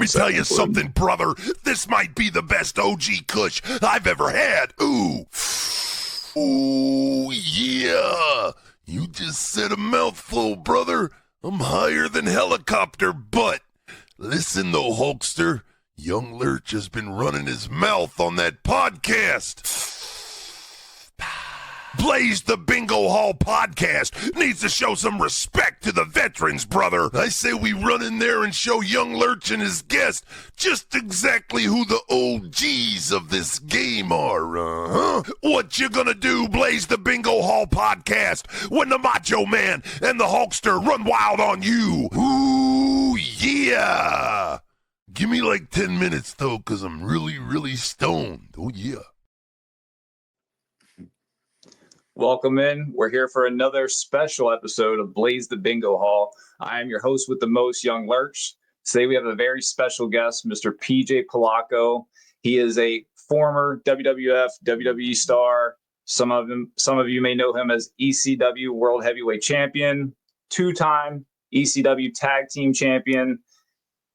me tell you something, brother. This might be the best OG Kush I've ever had. Ooh. Ooh, yeah. You just said a mouthful, brother. I'm higher than helicopter butt. Listen, though, Hulkster. Younglurch has been running his mouth on that podcast. Blaze the Bingo Hall podcast needs to show some respect to the veterans, brother. I say we run in there and show Younglurch and his guest just exactly who the OGs of this game are, What you gonna do, Blaze the Bingo Hall podcast, when the Macho Man and the Hulkster run wild on you? Ooh, yeah. Give me like 10 minutes, though, because I'm really, really stoned. Oh, yeah. Welcome in. We're here for another special episode of Blaze the Bingo Hall. I am your host with the most, Younglurch. Today we have a very special guest, Mr. PJ Polacco. He is a former WWF, WWE star. Some of you may know him as ECW World Heavyweight Champion, two-time ECW Tag Team Champion,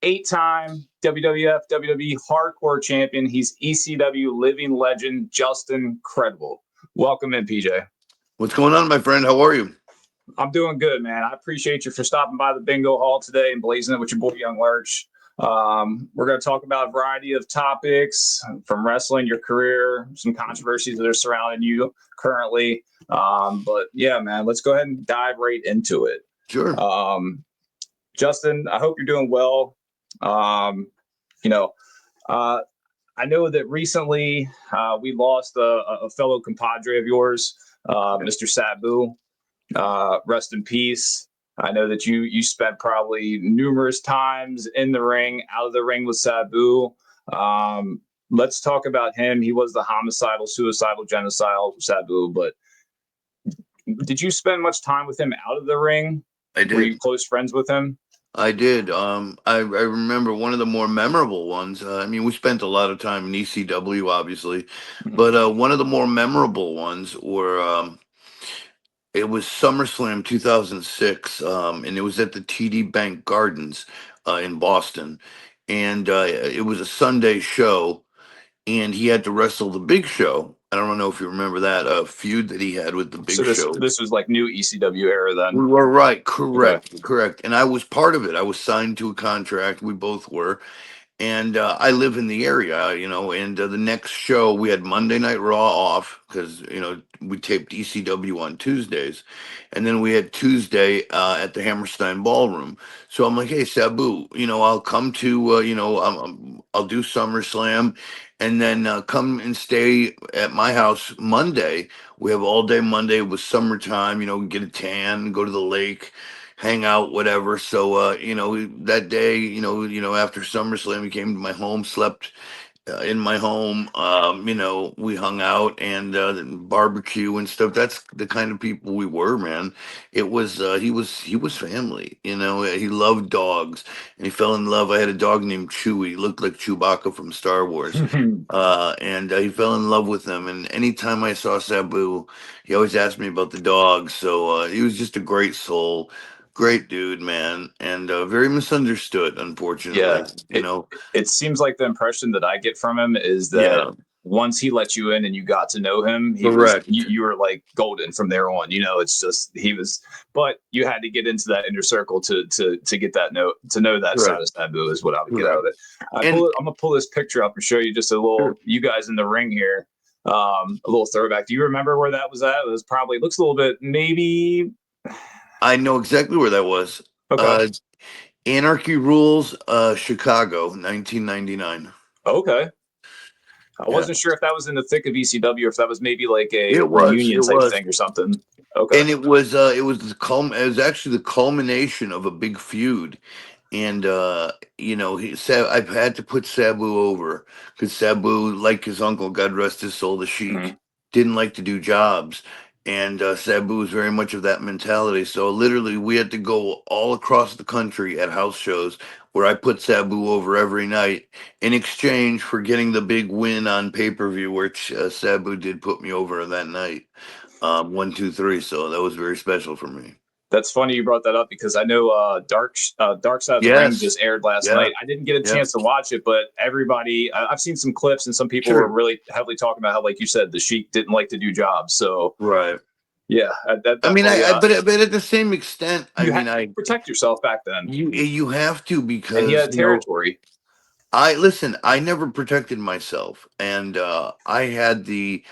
8-time WWF, WWE Hardcore Champion. He's ECW Living Legend Justin Credible. Welcome in, PJ. What's going on, my friend? How are you? I'm doing good, man. I appreciate you for stopping by the Bingo Hall today and blazing it with your boy Younglurch. We're going to talk about a variety of topics from wrestling, your career, some controversies that are surrounding you currently. But yeah, man, let's go ahead and dive right into it. Sure. Justin, I hope you're doing well. I know that recently we lost a fellow compadre of yours, Mr. Sabu. Rest in peace. I know that you spent probably numerous times in the ring, out of the ring with Sabu. Let's talk about him. He was the homicidal, suicidal, genocidal Sabu, but did you spend much time with him out of the ring? I did. Were you close friends with him? I did. I remember one of the more memorable ones. We spent a lot of time in ECW, obviously, but one of the more memorable ones were it was SummerSlam 2006, and it was at the TD Bank Gardens in Boston, and it was a Sunday show, and he had to wrestle the Big Show. I don't know if you remember that feud that he had with the Big Show. This was like new ECW era then. We were right. Correct. And I was part of it. I was signed to a contract. We both were. And I live in the area, and the next show, we had Monday Night Raw off because, we taped ECW on Tuesdays. And then we had Tuesday at the Hammerstein Ballroom. So I'm like, hey, Sabu, I'll come to, I'll do SummerSlam and then come and stay at my house Monday. We have all day Monday. It was summertime, get a tan, go to the lake, hang out, whatever. So, that day, after SummerSlam, he came to my home, slept in my home. We hung out and barbecue and stuff. That's the kind of people we were, man. It was, he was family, he loved dogs and he fell in love. I had a dog named Chewie. He looked like Chewbacca from Star Wars. And he fell in love with him. And anytime I saw Sabu, he always asked me about the dog. So, he was just a great soul. Great dude, man, and very misunderstood, unfortunately. Yeah, it seems like the impression that I get from him is that once he let you in and you got to know him, you were like golden from there on. It's just but you had to get into that inner circle to get that to know that side of Sabu is what I would get out of it. I'm gonna pull this picture up and show you just a little you guys in the ring here, a little throwback. Do you remember where that was at? It was probably looks a little bit maybe. I know exactly where that was. Okay. Anarchy Rules, Chicago, 1999. Okay. I wasn't sure if that was in the thick of ECW or if that was maybe like a reunion type thing or something. Okay. And it was actually the culmination of a big feud. And I had to put Sabu over because Sabu, like his uncle, God rest his soul, the Sheik, didn't like to do jobs. And Sabu was very much of that mentality. So literally we had to go all across the country at house shows where I put Sabu over every night in exchange for getting the big win on pay-per-view, which Sabu did put me over that night. 1, 2, 3. So that was very special for me. That's funny you brought that up because I know Dark Side of the Ring Yes. just aired last Yeah. night. I didn't get a Yeah. chance to watch it, but everybody, I've seen some clips and some people were Sure. really heavily talking about how, like you said, the Sheik didn't like to do jobs. So Right. yeah, that I mean, definitely, but at the same extent, I you mean, had to protect yourself back then. you have to, And he because had territory. I never protected myself, and I had the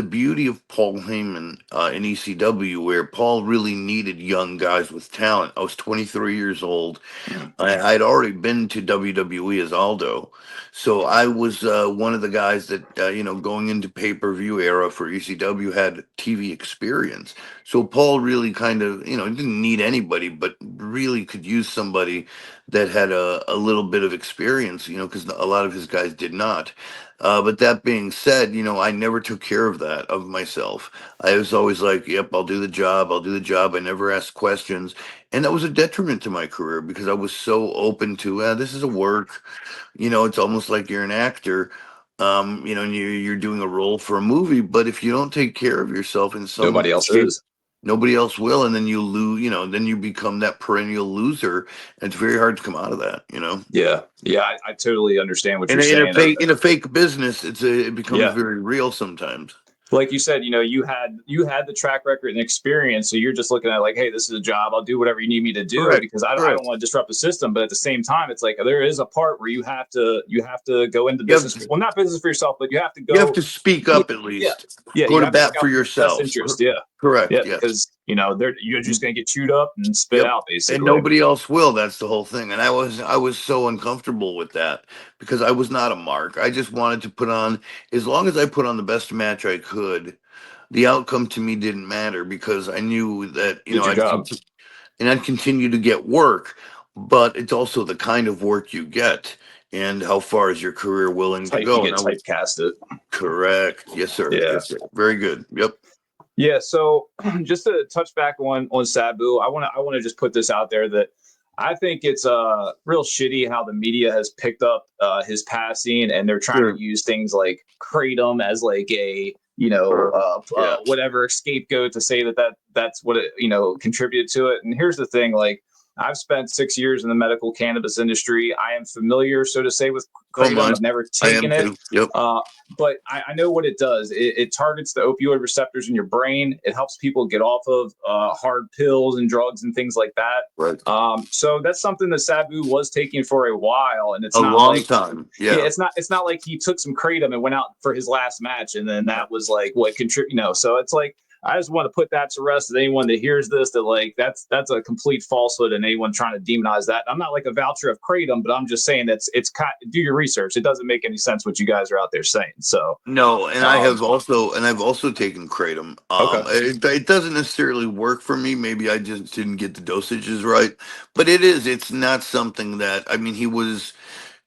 beauty of Paul Heyman in ECW, where Paul really needed young guys with talent. I was 23 years old. Mm. I'd already been to WWE as Aldo, so I was one of the guys that going into pay-per-view era for ECW had TV experience. So Paul really kind of didn't need anybody, but really could use somebody that had a little bit of experience, because a lot of his guys did not. But that being said, I never took care of that of myself. I was always like, "Yep, I'll do the job. I'll do the job." I never asked questions, and that was a detriment to my career because I was so open to, this is a work. It's almost like you're an actor. And you're doing a role for a movie, but if you don't take care of yourself in some Nobody else shape, is. nobody else will, and then you lose. Then you become that perennial loser, and it's very hard to come out of that. Yeah. Yeah. I totally understand what And you're saying. in a fake business, it becomes Yeah. very real sometimes. Like you said, you had the track record and experience, so you're just looking at like, hey, this is a job. I'll do whatever you need me to do Correct. because I don't Correct. want to disrupt the system. But at the same time, it's like there is a part where you have to go into You have, business. Well, not business for yourself, but you have to you have go. to speak Yeah, up at yeah, least. yeah. Go You to have to look bat for out for your best yourself. interest. Yeah, Correct. yeah, Yes. because you're just going to get chewed up and spit Yep. out, And basically. nobody else will. That's the whole thing. And I was so uncomfortable with that because I was not a mark. I just wanted to put on, as long as I put on the best match I could, the outcome to me didn't matter because I knew that, Did your job. I'd continue to get work, but it's also the kind of work you get and how far is your career willing to Type you go. And get I was typecasted. correct. Yes, sir. Yeah. Yes, sir. Very good. Yep. Yeah, so just to touch back on Sabu, I want to just put this out there that I think it's real shitty how the media has picked up his passing and they're trying to Sure. use things like kratom as like a Yeah. whatever scapegoat to say that's what it contributed to it. And here's the thing, like I've spent 6 years in the medical cannabis industry. I am familiar, so to say, with Oh kratom. my. I've never I am taken it. too. Yep. But I know what it does. It targets the opioid receptors in your brain. It helps people get off of hard pills and drugs and things like that. Right. So that's something that Sabu was taking for a while, and it's A not long like time. yeah, Yeah. it's not like he took some kratom and went out for his last match, and then that was like what contribute. So it's like I just want to put that to rest. That anyone that hears this, that like that's a complete falsehood, and anyone trying to demonize that. I'm not like a voucher of kratom, but I'm just saying it's do your research. It doesn't make any sense what you guys are out there saying. So No, and um, I've also taken kratom. okay, It doesn't necessarily work for me. Maybe I just didn't get the dosages right, but it's not something that, I mean, he was,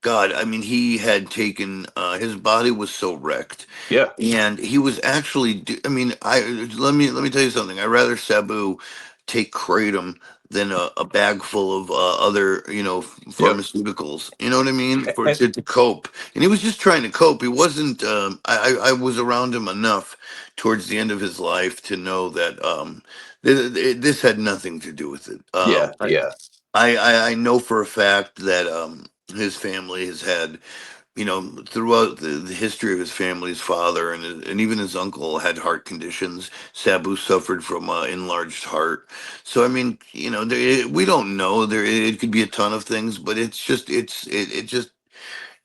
God, I mean, he had taken, his body was so wrecked, yeah, and he was actually, I mean, let me tell you something. I rather Sabu take kratom than a bag full of other, yep. pharmaceuticals. You know what I mean? For And to cope, and he was just trying to cope. He wasn't. I was around him enough towards the end of his life to know that this had nothing to do with it. yeah, yeah, I know for a fact that his family has had, throughout the history of his family, his father and even his uncle had heart conditions. Sabu suffered from enlarged heart. So I mean, we don't know. It could be a ton of things, but it's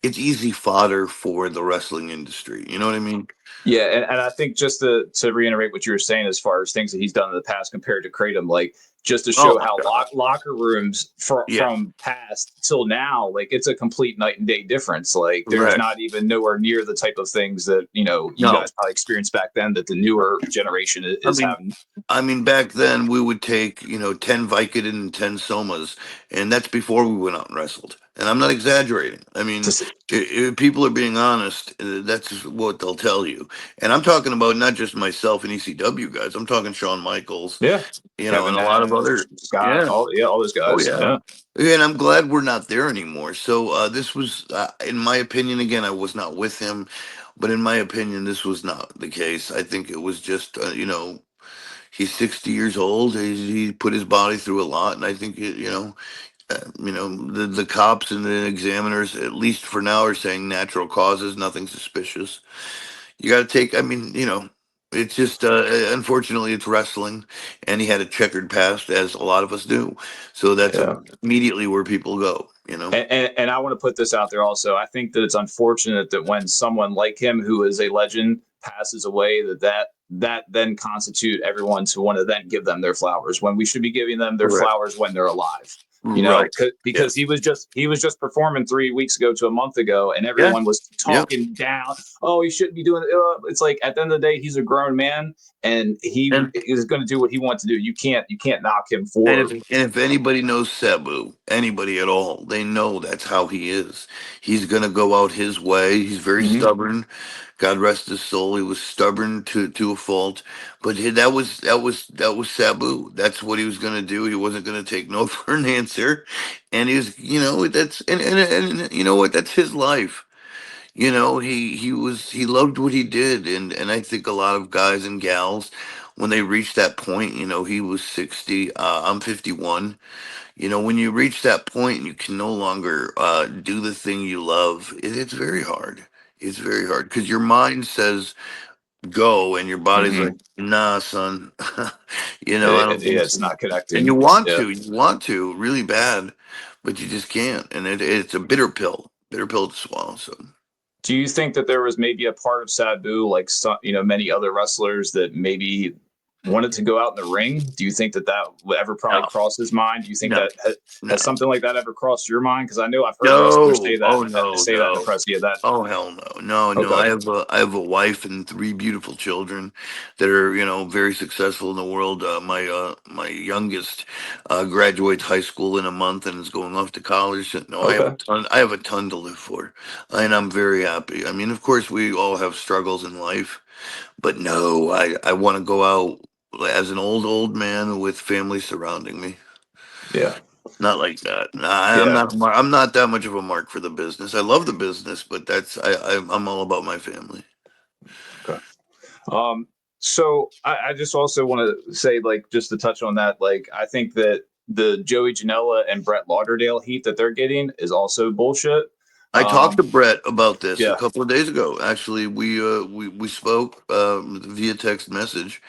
easy fodder for the wrestling industry. You know what I mean? yeah. And I think just to reiterate what you were saying as far as things that he's done in the past compared to Kratom, like just to Oh show my how God. locker rooms Yeah. from past till now, like it's a complete night and day difference. Like there's Correct. not even nowhere near the type of things that you No. guys probably experienced back then that the newer generation I is mean, having. back then we would take, 10 Vicodin and 10 Somas, and that's before we went out and wrestled. And I'm not exaggerating. I mean, Just if people are being honest, that's what they'll tell you. And I'm talking about not just myself and ECW guys. I'm talking Shawn Michaels, yeah, and Kevin a lot of Nash, other, Scott, yeah. all those Oh guys. yeah. Yeah. And I'm glad we're not there anymore. So this was, in my opinion, again, I was not with him, but in my opinion, this was not the case. I think it was just, He's 60 years old. He put his body through a lot, and I think the cops and the examiners, at least for now, are saying natural causes, nothing suspicious. You got to take. I mean, it's just unfortunately it's wrestling, and he had a checkered past, as a lot of us do. So that's Yeah. immediately where people go. And I want to put this out there also. I think that it's unfortunate that when someone like him, who is a legend, passes away, that then constitute everyone to want to then give them their flowers when we should be giving them their Correct. flowers when they're alive. Right. Because Yes. he was just performing 3 weeks ago to a month ago, and Yeah. everyone was Yeah. talking down. Oh, he shouldn't be doing it. It's like at the end of the day, he's a grown man, and he And is going to do what he wants to do. You can't knock him and for. if anybody knows Sabu, anybody at all, they know that's how he is. He's gonna go out his way. He's very Mhm. stubborn. God rest his soul. He was stubborn to a fault, but that was Sabu. That's what he was gonna do. He wasn't gonna take no for an answer, and that's and you know what? That's his life. He loved what he did, and I think a lot of guys and gals, when they reach that point, he was 60. I'm 51. When you reach that point and you can no longer do the thing you love, it's very hard. It's very hard because your mind says go and your body's like, Mhm. nah, son. I don't think It's so. not And you connecting. want Yeah. to, you want to really bad, but you just can't. And it's a bitter pill to swallow. So. Do you think that there was maybe a part of Sabu, like some, many other wrestlers, that maybe wanted to go out in the ring? Do you think that would ever probably No, cross his mind? Do you think no, that has no. something like that ever crossed your mind? Because I know I've heard wrestlers No. say that Oh no, in the no. press. Yeah, that. Oh hell no. No, no. Okay. I have a wife and three beautiful children that are, very successful in the world. My youngest graduates high school in a month and is going off to college. No, Okay. I have a ton to live for. And I'm very happy. I mean, of course we all have struggles in life, but no, I want to go out as an old man with family surrounding me. Yeah. Not like that. Nah, Yeah. I'm not that much of a mark for the business. I love the business, but I'm all about my family. Okay. Um. So I just also want to say, like, just to touch on that, like, I think that the Joey Janela and Brett Lauderdale heat that they're getting is also bullshit. I talked to Um. Brett about this a Yeah. couple of days ago. Actually, we spoke via text message,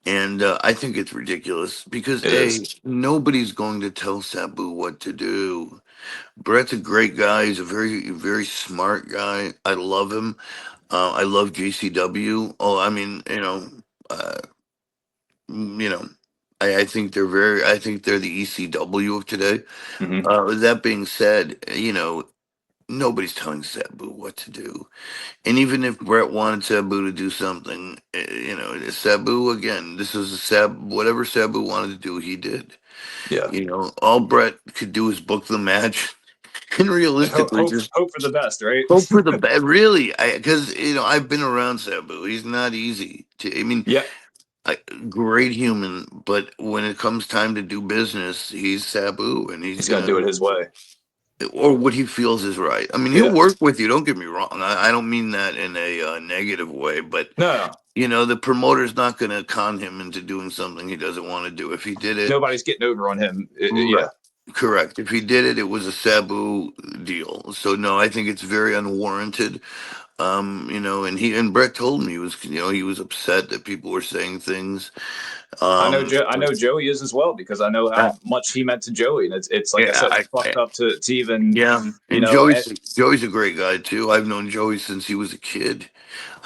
and I think it's ridiculous because It is. nobody's going to tell Sabu what to do. Brett's a great guy. He's a very very smart guy. I love him. I love JCW. Oh, I mean, Uh, you know, I think I think they're the ECW of today. Hmm. That being said, nobody's telling Sabu what to do. And even if Brett wanted Sabu to do something, Sabu, again, this is whatever Sabu wanted to do, he did. Yeah. All Brett could do is book the match and realistically just Hope for the best, right? hope for the best. Really, because I've been around Sabu. He's not easy to. I mean, Yeah, I, great human, but when it comes time to do business, he's Sabu, and he's he's gonna do it gonna his way. or what he feels is right. I mean, he'll Yeah. work with you. Don't get me wrong. I don't mean that in a negative way, but No, no, the promoter's not gonna con him into doing something he doesn't want to do. If he did it, nobody's getting over on him. right, Yeah. correct. If he did it, it was a Sabu deal. So no, I think it's very unwarranted. And Brett told me he was upset that people were saying things. Um, I know Joey is as well because I know uh, how much he meant to Joey, and it's like I yeah, said, it's fucked up to even yeah, you and know. Joey's a great guy too. I've known Joey since he was a kid.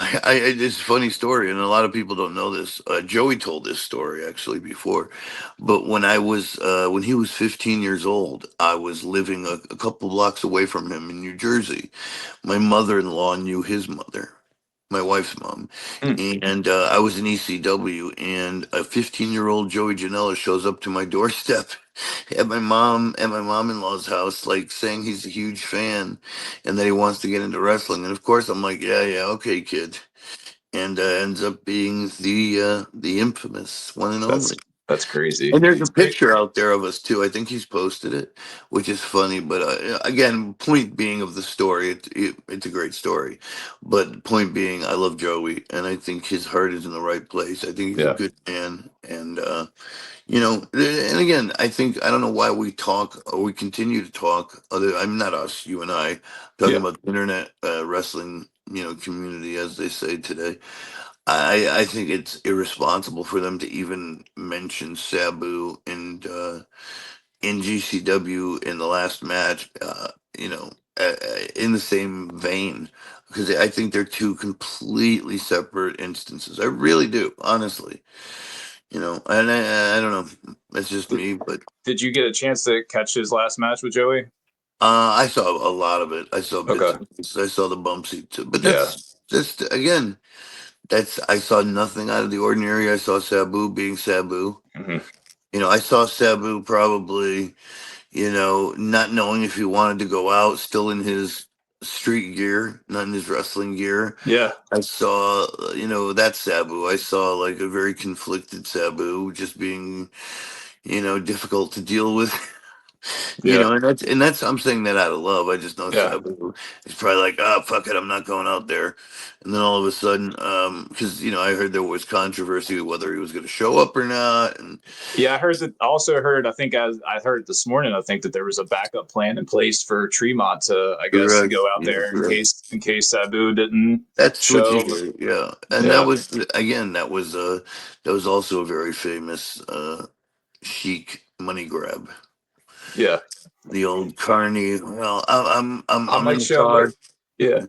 It's a funny story, and a lot of people don't know this. Joey told this story actually before, but when he was 15 years old, I was living a couple blocks away from him in New Jersey. My mother-in-law knew his mother, my wife's mom, Mm. and I was in ECW, and a 15-year-old Joey Janela shows up to my doorstep at my mom-in-law's house, like saying he's a huge fan and that he wants to get into wrestling. And of course, I'm like, yeah, yeah, okay, kid. And ends up being the infamous one and That's only. That's crazy. And there's a picture out there of us too. I think he's posted it, which is funny. But again, point being of the story, it's a great story. But point being, I love Joey, and I think his heart is in the right place. I think he's a good man, and and again, I don't know why we talk or we continue to talk. I'm not us, you and I, talking about the internet wrestling, community, as they say today. I think it's irresponsible for them to even mention Sabu and in GCW in the last match, in the same vein, because I think they're two completely separate instances. I really do, honestly. And I don't know. That's just me, but Did you get a chance to catch his last match with Joey? I saw a lot of it. I saw bits and pieces. I saw the bumps he took, but that's just again. I saw nothing out of the ordinary. I saw Sabu being Sabu. I saw Sabu probably, not knowing if he wanted to go out, still in his street gear, not in his wrestling gear. Yeah. I saw, that Sabu. I saw like a very conflicted Sabu, just being, difficult to deal with. And that's I'm saying that out of love. I just know Sabu is probably like, oh fuck it, I'm not going out there. And then all of a sudden, because I heard there was controversy whether he was going to show up or not. And I heard that. Also heard, I think I heard this morning. I think that there was a backup plan in place for Tremont to, I guess, to go out there in case Sabu didn't. That's show. what you hear, and that was again that was also a very famous chic money grab. Yeah. The old Carney. Well, I'm might in the show car. Yeah.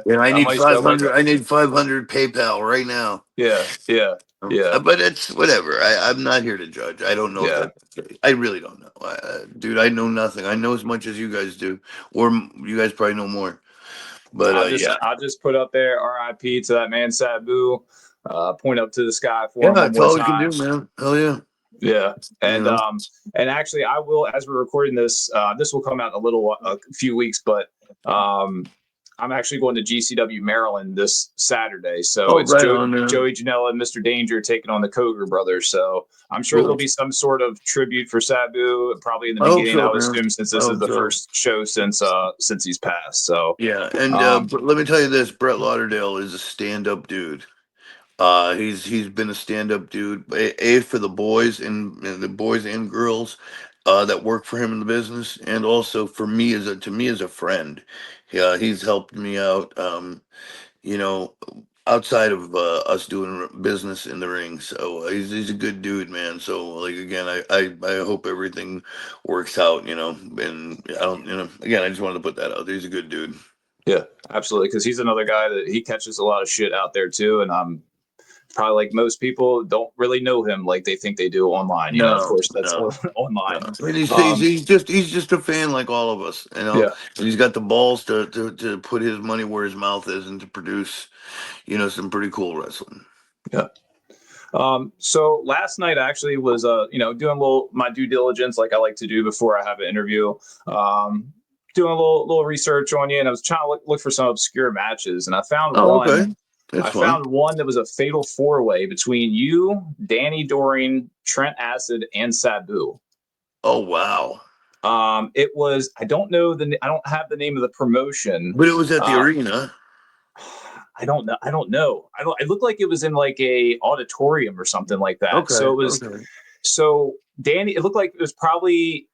I need 500. I need 500 PayPal right now. Yeah. But it's whatever. I'm not here to judge. I don't know if that's the case. I really don't know, dude. I know nothing. I know as much as you guys do, or you guys probably know more. But I'll just put up there RIP to that man Sabu. Point up to the sky for him. That's all we can do, man. Hell yeah. Yeah, and and actually, I will, as we're recording this, this will come out in a few weeks, but I'm actually going to GCW Maryland this Saturday, so it's Joey Janela and Mr. Danger taking on the Koger brothers. So I'm sure there'll be some sort of tribute for Sabu, probably in the beginning. I would assume, since this is the first show since he's passed. So and let me tell you this: Brett Lauderdale is a stand-up dude. He's been a stand-up dude, for the boys and the boys and girls that work for him in the business, and also for me as a friend. Yeah, he's helped me out. Outside of us doing business in the ring. So he's a good dude, man. So like again, I hope everything works out. And I don't. Again, I just wanted to put that out there. He's a good dude. Yeah, absolutely, because he's another guy that he catches a lot of shit out there too, and I'm probably like most people don't really know him like they think they do online. Of course, that's online. He's just a fan like all of us, And he's got the balls to put his money where his mouth is and to produce, some pretty cool wrestling. Yeah. So last night I actually was, doing my due diligence, like I like to do before I have an interview. Doing a little research on you, and I was trying to look for some obscure matches, and I found one. Okay. Found one that was a fatal 4-way between you, Danny Doring, Trent Acid, and Sabu. Oh wow! It was. I don't have the name of the promotion, but it was at the arena. I don't know. It looked like it was in like a auditorium or something like that. Okay. So it was. Okay. So Danny, it looked like it was probably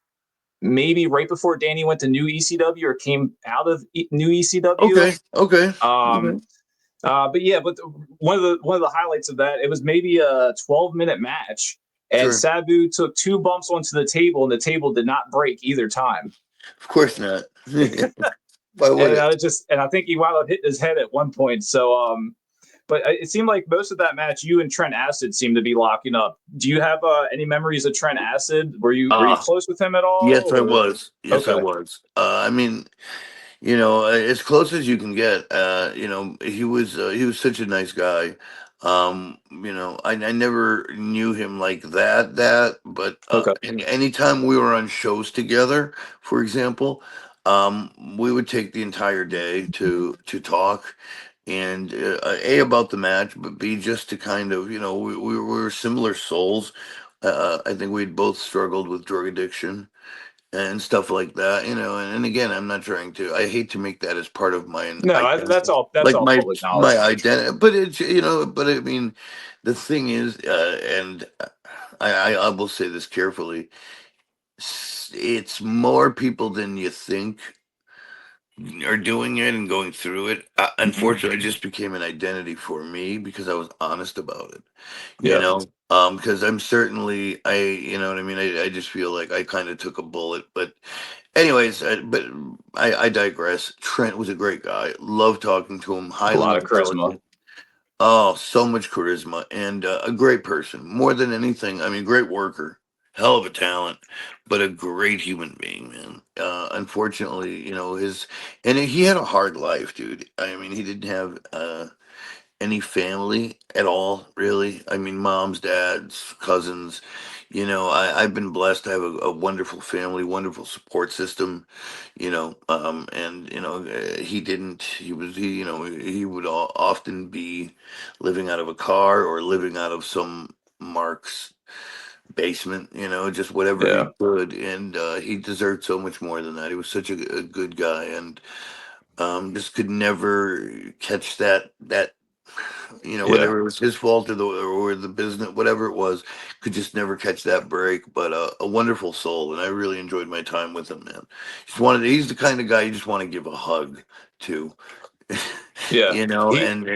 maybe right before Danny went to New ECW or came out of New ECW. Okay. But one of the highlights of that, it was maybe a 12-minute match, and Sabu took 2 bumps onto the table, and the table did not break either time. Of course not. Why would it? And I think he wound up hitting his head at one point. So, but it seemed like most of that match, you and Trent Acid seemed to be locking up. Do you have any memories of Trent Acid? Were you close with him at all? Yes, I was. I was. I mean, as close as you can get. He was such a nice guy. I never knew him like that, but anytime we were on shows together, for example, we would take the entire day to talk, and A, about the match, but B, just to kind of, we were similar souls. I think we'd both struggled with drug addiction and stuff like that, and again, I'm not trying to, I hate to make that as part of my No, identity, that's like all public my knowledge. identity, but it's, but I mean, the thing is, and I will say this carefully, it's more people than you think are doing it and going through it. Unfortunately, it just became an identity for me because I was honest about it, Yeah. because I'm certainly, you know what I mean? I just feel like I kind of took a bullet, but anyways, but I digress. Trent was a great guy. Loved talking to him. A Highly lot of charisma. intelligent. Oh, so much charisma and a great person. More than anything, I mean, great worker, hell of a talent, but a great human being, man. Unfortunately, and he had a hard life, dude. I mean, he didn't have any family at all, really. I mean, moms, dads, cousins. I've been blessed to have a wonderful family, wonderful support system. And he didn't. He would often be living out of a car or living out of some Mark's basement. Just whatever he Yeah. could, and he deserved so much more than that. He was such a good guy, and just could never catch that Yeah. whether it was his fault or the business, whatever it was, could just never catch that break. But a wonderful soul, and I really enjoyed my time with him, man. He's the kind of guy you just want to give a hug to, Yeah.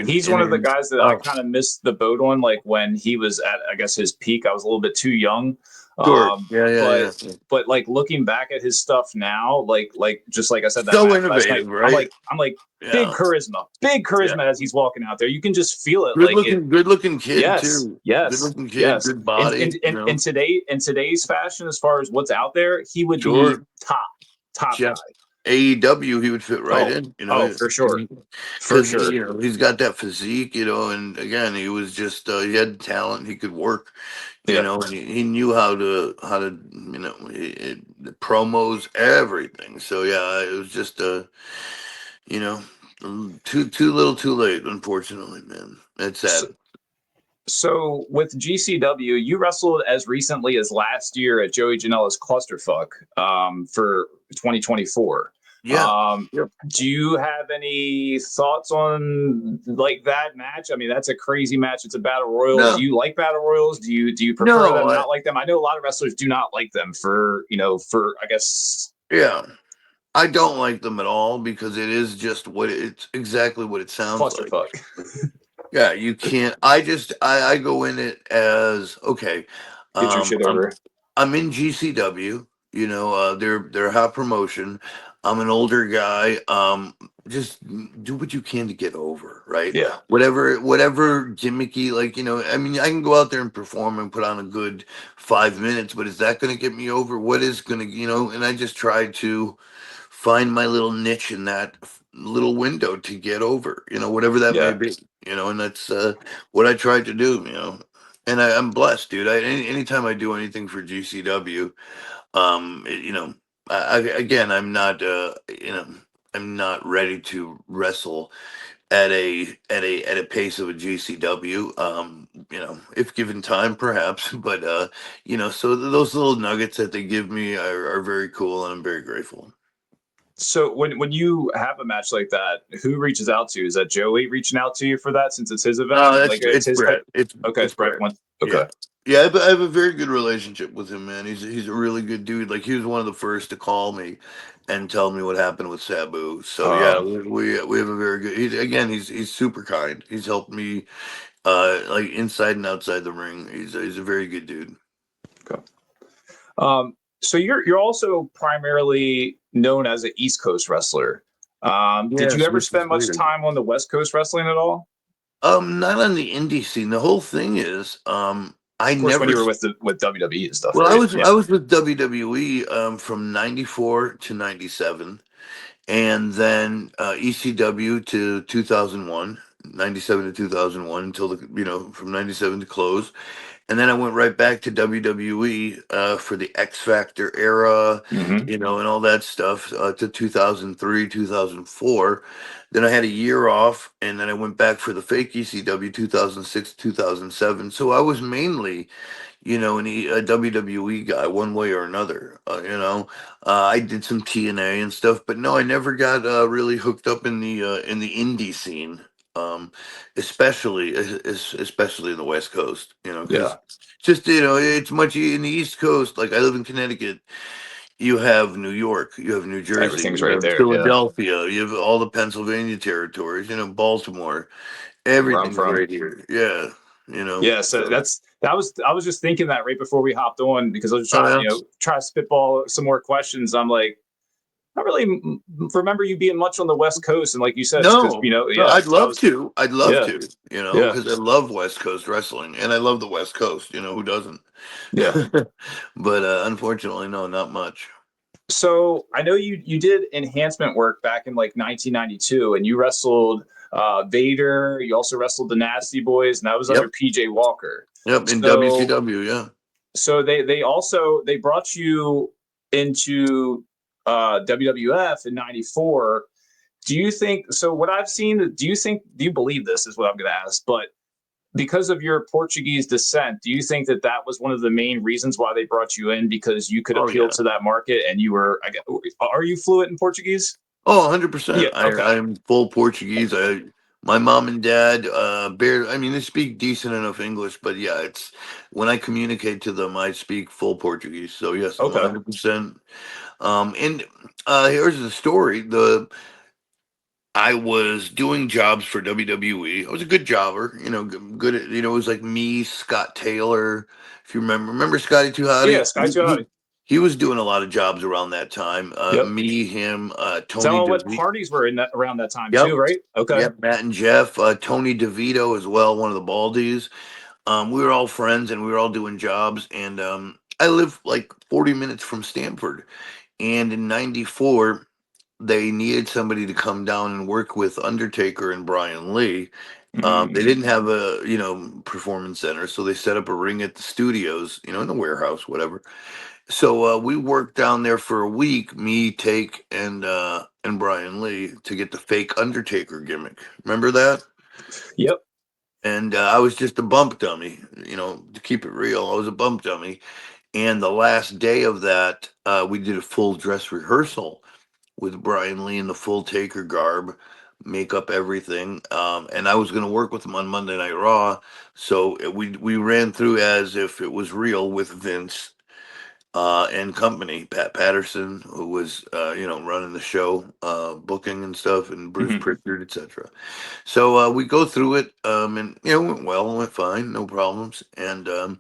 He's one of the and guys that I oh, kind of missed the boat on, like when he was at, I guess, his peak. I was a little bit too young. sure, yeah, But yeah. like looking back at his stuff now, like just like I said that So match last night, innovative, I'm right? like Yeah, big yeah. charisma as he's walking out there. You can just feel it. Good looking kid Yes, too. Good yes, looking kid, yes. good In body. in today's fashion, as far as what's out there, he would be Sure. top Yeah. guy. AEW, he would fit right Oh, in, oh, for sure, for because sure. he's got that physique, and again, he was just he had talent, he could work, Yeah. and he knew how to the promos, everything. So yeah, it was just you know, too little, too late, unfortunately, man. It's So, sad. so with GCW, you wrestled as recently as last year at Joey Janela's Clusterfuck for 2024. Yeah. Yep. Do you have any thoughts on like that match? I mean, that's a crazy match. It's a battle royal. Do No, you like battle royals? Do you prefer no, them? Not like them? I know a lot of wrestlers do not like them for I guess yeah. I don't like them at all because it is just it's exactly what it sounds like. clusterfuck. Yeah, you can't. I go in it as okay. Get your Um, shit I'm over. I'm in GCW. They're a hot promotion. I'm an older guy. Just do what you can to get over, right? Yeah, Whatever gimmicky, like I mean, I can go out there and perform and put on a good 5 minutes, but is that going to get me over? What is going to, And I just try to find my little niche in that little window to get over, whatever that may yeah. be, and that's what I tried to do, and I'm blessed, dude. Anytime I do anything for GCW, again, I'm not ready to wrestle at a pace of a GCW. If given time, perhaps, but so those little nuggets that they give me are very cool, and I'm very grateful. So when you have a match like that, who reaches out to you? Is that Joey reaching out to you for that since it's his event? No, Like it's it's his Brett. okay, It's it's Brett Brett. one. Yeah, Okay. yeah. I have a very good relationship with him, man. He's a really good dude. Like he was one of the first to call me and tell me what happened with Sabu. So yeah, Um we have a very good. He's super kind. He's helped me like inside and outside the ring. He's a very good dude. okay. So you're also primarily known as an East Coast wrestler. Did you Yes, ever which is spend much weird. time on the West Coast wrestling at all? Not on the indie scene. The whole thing is, I Of course, when never. you were with WWE and stuff, Well, I right? was Yeah. I was with WWE from '94 to '97, and then ECW to 2001, '97 to 2001 until from '97 to close. And then I went right back to WWE for the X Factor era, Hmm. and all that stuff to 2003, 2004. Then I had a year off, and then I went back for the fake ECW 2006, 2007. So I was mainly a WWE guy one way or another. I did some TNA and stuff, but no, I never got really hooked up in the indie scene. Especially in the West Coast, Yeah. because just it's much in the East Coast. Like I live in Connecticut, you have New York, you have New Jersey, Everything's you right have there. Yeah. Philadelphia, you have all the Pennsylvania territories, Baltimore. Where I'm Everything's from. right here. Yeah, Yeah, so So, I was just thinking that right before we hopped on because I was oh trying to yeah. try to spitball some more questions. I'm like, I don't really remember you being much on the West Coast, and like you said, it's because No, yeah. I'd So I love was to. I'd love yeah, to, yeah, because I love West Coast wrestling and I love the West Coast. Who doesn't? yeah. But unfortunately, no, not much. So I know you did enhancement work back in like 1992, and you wrestled Vader. You also wrestled the Nasty Boys, and that was under Yep, PJ Walker. yep. In So WCW, yeah. they brought you into WWF in '94. Do you think so? What I've seen, do you believe this is what I'm going to ask? But because of your Portuguese descent, do you think that that was one of the main reasons why they brought you in because you could Oh appeal yeah. to that market and you were? Are you fluent in Portuguese? Oh, 100%. Yeah. Okay. I'm full Portuguese. My mom and dad, I mean, they speak decent enough English, but yeah, it's when I communicate to them, I speak full Portuguese. So yes, I'm Okay. 100%. And here's the story. I was doing jobs for WWE. I was a good jobber, good at, it was like me, Scott Taylor, if you remember Scotty Too Yeah. Hotty? Sky Too Hotty. He was doing a lot of jobs around that time. Yep. Me, him, Tony Tell me what DeVito. parties were in that around that time Yep. too, right? Okay. Yep. Matt and Jeff, Tony DeVito as well, one of the Baldies. We were all friends and we were all doing jobs. And I live like 40 minutes from Stamford. And in '94, they needed somebody to come down and work with Undertaker and Brian Lee. They Mm. didn't have a performance center, so they set up a ring at the studios, in the warehouse, whatever. So we worked down there for a week, me, Take, and Brian Lee, to get the fake Undertaker gimmick. Remember that? Yep. And I was just a bump dummy, to keep it real. I was a bump dummy. And the last day of that, we did a full dress rehearsal with Brian Lee in the full Taker garb, makeup, everything. And I was going to work with him on Monday Night Raw, so we ran through as if it was real with Vince and company, Pat Patterson, who was running the show, booking and stuff, and Bruce Hmm. Pritchard, etc. So we go through it, and it went well, went fine, no problems. And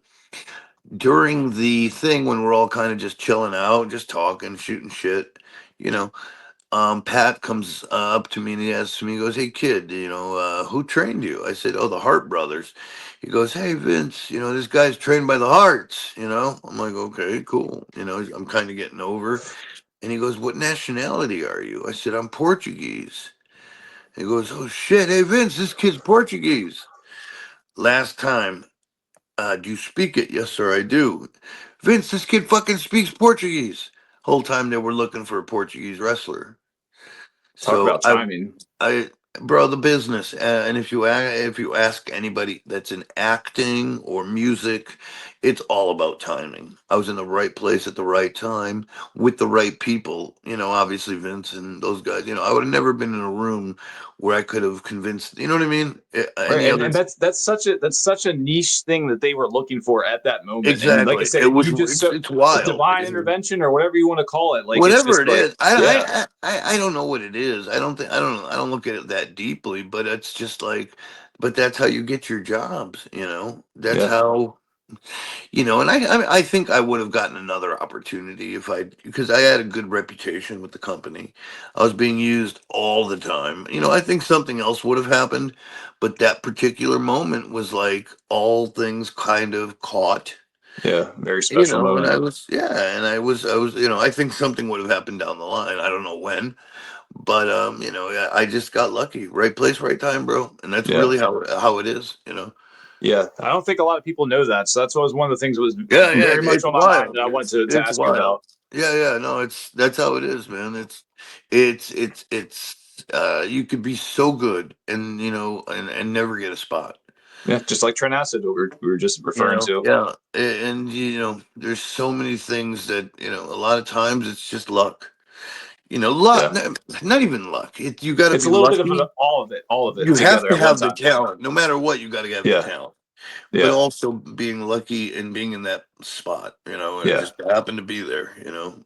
during the thing when we're all kind of just chilling out, just talking, shooting shit, you know, Pat comes up to me and he asks me, he goes, "Hey kid, who trained you?" I said, "Oh, the Hart brothers." He goes, "Hey Vince, this guy's trained by the Harts." I'm like, "Okay, cool." I'm kind of getting over. And he goes, "What nationality are you?" I said, "I'm Portuguese." He goes, "Oh shit, hey Vince, this kid's Portuguese." Last time, do you speak it? Yes, sir, I do. Vince, this kid fucking speaks Portuguese. Whole time they were looking for a Portuguese wrestler. Talk So about timing. I, bro, the business. And if you ask anybody that's in acting or music, it's all about timing. I was in the right place at the right time with the right people. Obviously Vince and those guys. I would have never been in a room where I could have convinced. You know what I mean? Right, Any other. and that's such a niche thing that they were looking for at that moment. And like I Exactly. said, It was. you just so It's wild. divine intervention or whatever you want to call it. Like it's Whatever just it like is, yeah, I don't know what it is. I don't look at it that deeply, but it's just like, but that's how you get your jobs. That's yeah, how. And I think I would have gotten another opportunity because I had a good reputation with the company. I was being used all the time. I think something else would have happened, but that particular moment was like all things kind of caught. yeah. Very special And moment. I was, yeah, and I was, I think something would have happened down the line. I don't know when, But you know, I just got lucky. Right place, right time, bro. And that's Yeah. really how it is, you know. Yeah. I don't think a lot of people know that. So that's was one of the things that was Yeah, yeah, very much it's on my mind wild. that I wanted to It's ask you wild. about. Yeah, yeah, no, that's how it is, man. It's you could be so good and you know and never get a spot. Yeah. Just like Trent Acid, we were just You referring know, to. yeah, and you know, there's so many things that you know. A lot of times, it's just luck. You know, luck, Yeah. not even luck. You got to It's be a little bit of lucky. all of it You have together to at one have the time. talent, no matter what. You got to have the Yeah. talent, but Yeah. also being lucky and being in that spot. You know, and Yeah. just happen to be there. You know.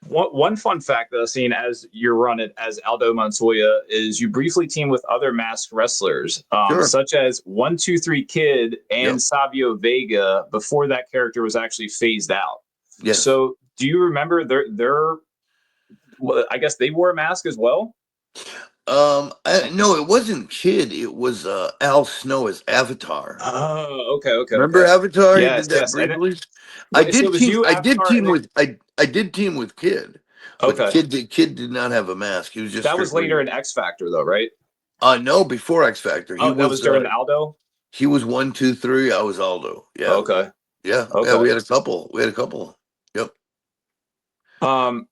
One fun fact that I've seen as you run it as Aldo Montoya is you briefly team with other masked wrestlers, Sure. such as 123 Kid and Yep. Savio Vega before that character was actually phased out. Yes. So do you remember their I guess they wore a mask as well? No, it wasn't Kid. It was Al Snow as Avatar. Oh, okay, okay, Remember okay. Avatar? He Yes, did that yes. And briefly. so it was you, I did Avatar, team and then with I did team with Kid, but okay. Kid did not have a mask. He was just That was later strictly. in X Factor though, right? No, before X Factor, Oh, that was during the Aldo. he was 1, 2, 3. I was Aldo. Yeah, Okay, yeah, yeah. okay. We had a couple. We had a couple. Yep. Um,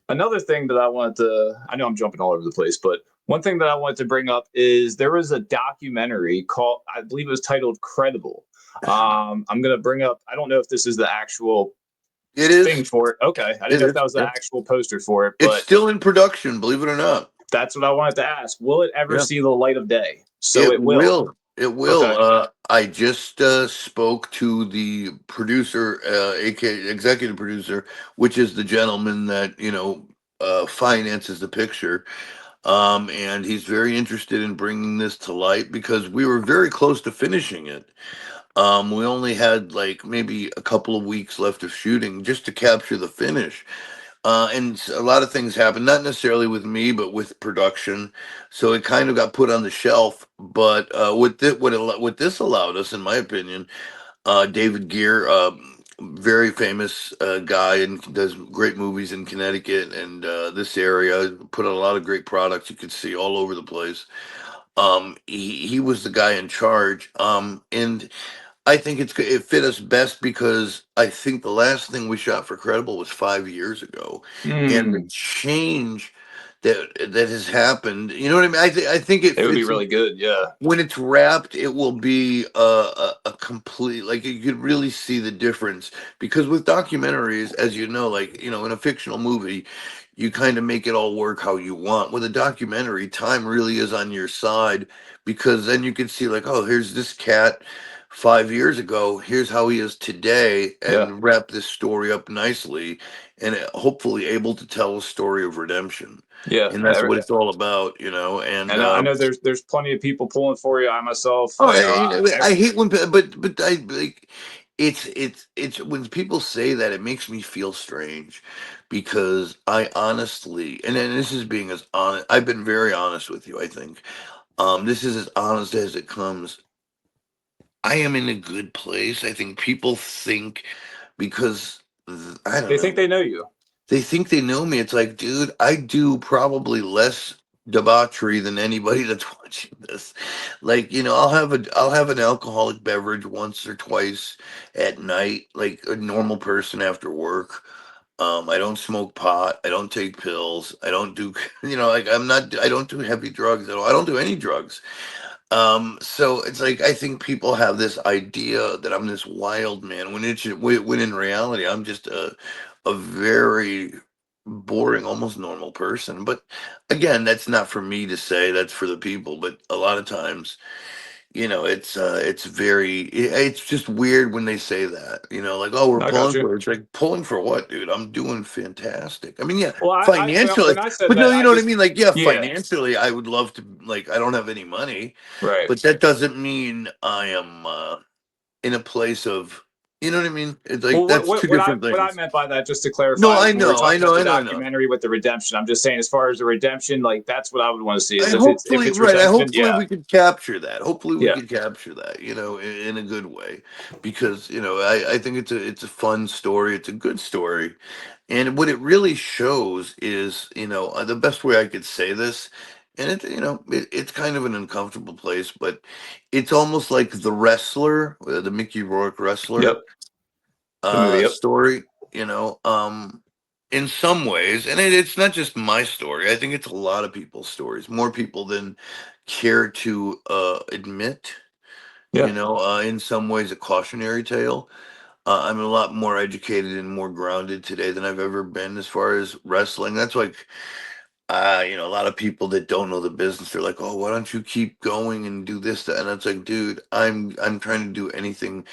Another thing that I wanted to, I know I'm jumping all over the place, but one thing that I wanted to bring up is there was a documentary called, I believe it was titled Credible. I'm going to bring up, I don't know if this is the actual It is. thing for it. Okay. I didn't It know if that is. was the Yeah. actual poster for it, It's but still in production. Believe it or not. that's what I wanted to ask. Will it ever Yeah. see the light of day? So It it will. will. It will. Okay. I just spoke to the producer, aka executive producer, which is the gentleman that you know finances the picture. And he's very interested in bringing this to light because we were very close to finishing it. We only had like maybe a couple of weeks left of shooting just to capture the finish. And a lot of things happened, not necessarily with me, but with production. So it kind of got put on the shelf. But what this allowed us, in my opinion, David Gear, very famous guy and does great movies in Connecticut and this area. Put out a lot of great products you could see all over the place. He was the guy in charge. And I think it fit us best because I think the last thing we shot for Credible was 5 years ago, and the Hmm. change that has happened. You know what I mean? I think it It would be fits really good. Yeah. when it's wrapped. It will be a complete like you could really see the difference because with documentaries, as you know, like you know, in a fictional movie, you kind of make it all work how you want. With a documentary, time really is on your side because then you can see like, oh, here's this cat 5 years ago, here's how he is today, Yeah. and wrap this story up nicely and hopefully able to tell a story of redemption. Yeah. And that's what it's all about, you know. And And I know there's plenty of people pulling for you. I myself, oh, you know, I hate when, but I like it's when people say that it makes me feel strange because I honestly, and this is being as honest, I've been very honest with you. I think this is as honest as it comes. I am in a good place. I think people think because I don't they think know. they know you. They think they know me. It's like, dude, I do probably less debauchery than anybody that's watching this. Like, you know, I'll have an alcoholic beverage once or twice at night, like a normal person after work. I don't smoke pot. I don't take pills. I don't do, you know, like I don't do heavy drugs at all. I don't do any drugs. So it's like I think people have this idea that I'm this wild man when in reality I'm just a very boring, almost normal person. But again, that's not for me to say. That's for the people. But a lot of times, you know, it's just weird when they say that. You know, like oh, we're I got pulling you. for it. It's like pulling for what, dude? I'm doing fantastic. I mean, yeah, Well, financially, when I said but no, that, you I know what I just mean. Like, yeah, yeah, financially, I would love to. Like, I don't have any money right. but that doesn't mean I am in a place of, You know what I mean? It's Well, like that's two different what I things. meant by that, just to No, clarify, is I when we're know, I talking know, about the I know, I know. documentary with the redemption, I'm just saying, as far as the redemption, like that's what I would want to see. Is I if hopefully it's right. I redemption, hopefully yeah, we could capture that. Hopefully we yeah, could capture that. In a good way, because I think it's a fun story. It's a good story, and what it really shows is the best way I could say this, and it's kind of an uncomfortable place, but it's almost like the wrestler, the Mickey Rourke wrestler yep, the movie, yep, story. You know, in some ways, and it's not just my story. I think it's a lot of people's stories, more people than care to admit. yeah, In some ways, a cautionary tale. I'm a lot more educated and more grounded today than I've ever been as far as wrestling. That's like a lot of people that don't know the business, they're like, "Oh, why don't you keep going and do this?" That, and it's like, dude, I'm trying to do anything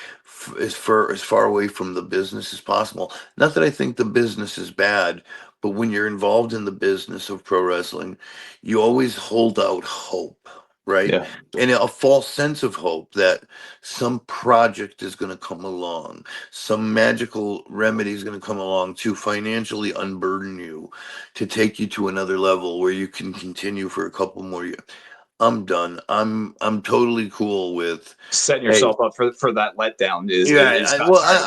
as far away from the business as possible. Not that I think the business is bad, but when you're involved in the business of pro wrestling, you always hold out hope, right? yeah. And a false sense of hope that some project is going to come along, some magical remedy is going to come along to financially unburden you, to take you to another level where you can continue for a couple more years. I'm done. I'm totally cool with, Setting hey, yourself up for that letdown yeah. is kind of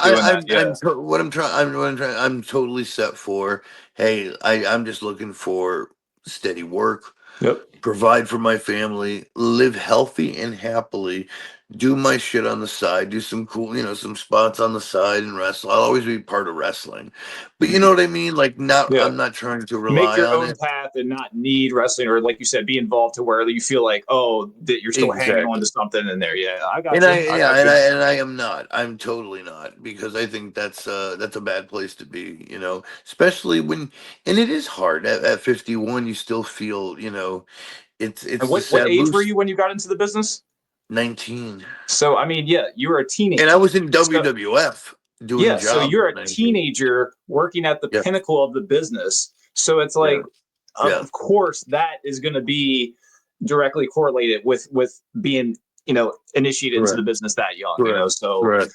doing that, yeah, I'm totally set for. Hey, I'm just looking for steady work, yep. provide for my family, live healthy and happily, do my shit on the side, do some cool, some spots on the side and wrestle. I'll always be part of wrestling. But you know what I mean? Like Yeah. I'm not trying to Make rely your on own it. path and not need wrestling, or like you said, be involved to where you feel like, oh, that you're still hanging on to Exactly. something in there. Yeah, I got And you. I got you. I am not. I'm totally not, because I think that's a bad place to be, especially when, and it is hard at 51. You still feel, And it's the what age Sabu were you when you got into the business? 19. So I mean, yeah, you were a And I teenager. was in So WWF doing yeah, so jobs you're at a 19. teenager working at the Yeah, pinnacle of the business. So it's yeah, like, yeah. of course, that is going to be directly correlated with being initiated into the Correct, business that young. correct, So correct.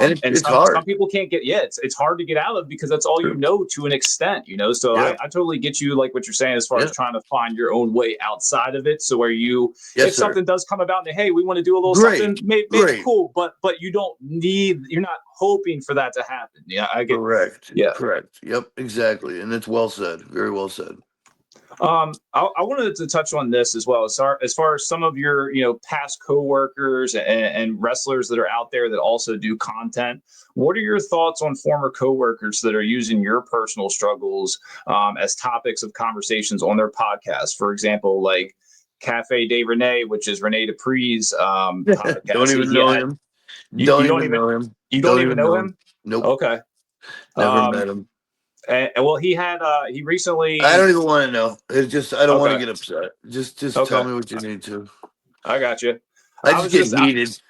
And and it's some hard. people can't get, yeah, it's hard to get out of because that's all you True. know to an extent. So Yeah, I totally get you, like what you're saying, as far as yeah. trying to find your own way outside of it. So where you, Yes, if sir. something does come about and hey, we want to do a little Great, something, maybe great. cool, but you don't need, you're not hoping for that to happen. Yeah, I get. Correct, Yeah. correct. Yep, exactly. And it's well said. Very well said. I wanted to touch on this as well, as far as some of your past coworkers and wrestlers that are out there that also do content. What are your thoughts on former coworkers that are using your personal struggles as topics of conversations on their podcast? For example, like Cafe de Rene, which is Rene Dupree's Don't podcast. even He know had him. you Don't don't even even know him. you don't Don't even even know know him. him. Nope. Okay. Never Um, met him. and well, he had he I don't recently. even want to know. It's just I don't want to Okay. get upset. Just tell Okay. me what you need to. I got you. I I just was get just heated.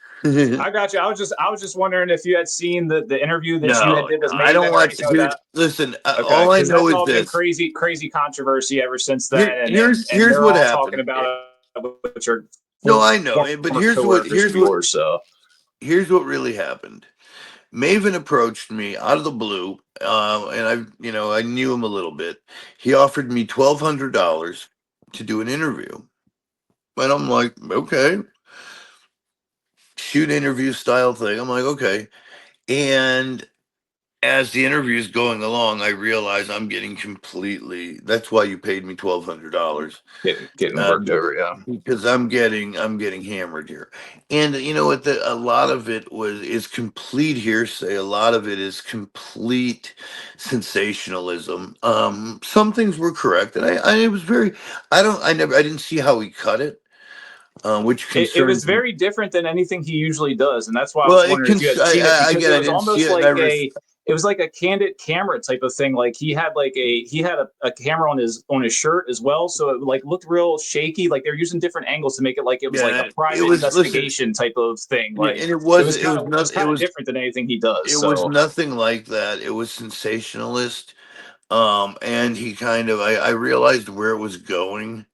I got you. I was just wondering if you had seen the interview that you had No, did with I don't Maven or watch. anything like Here, that. listen. Okay, All I because know that's is all been this. crazy controversy ever since then, Here, and here's they're what all talking happened. about it, which are No, I know, but former coworkers of yours. So here's what really happened. Maven approached me out of the blue, and I knew him a little bit. He offered me $1,200 to do an interview, and I'm like, okay, shoot interview style thing. I'm like, okay, and as the interview is going along, I realize I'm getting completely. That's why you paid me $1,200, getting uh, worked over. Yeah. because I'm getting hammered here, and you know what? A lot of it is complete hearsay. A lot of it is complete sensationalism. Some things were correct, and I it was very. I didn't see how he cut it, which It was concerns me. very different than anything he usually does, and that's why I Well, was wondering if you had seen it because again, it I was didn't see almost it, and like it was like a candid camera type of thing. Like he had a camera on his shirt as well, so it like looked real shaky. Like they're using different angles to make it like it was like a yeah, it private was. Listen, investigation type of thing. yeah, Like and it was kind of different than anything he does. it was So nothing like that. It was sensationalist. And he kind of, I realized where it was going.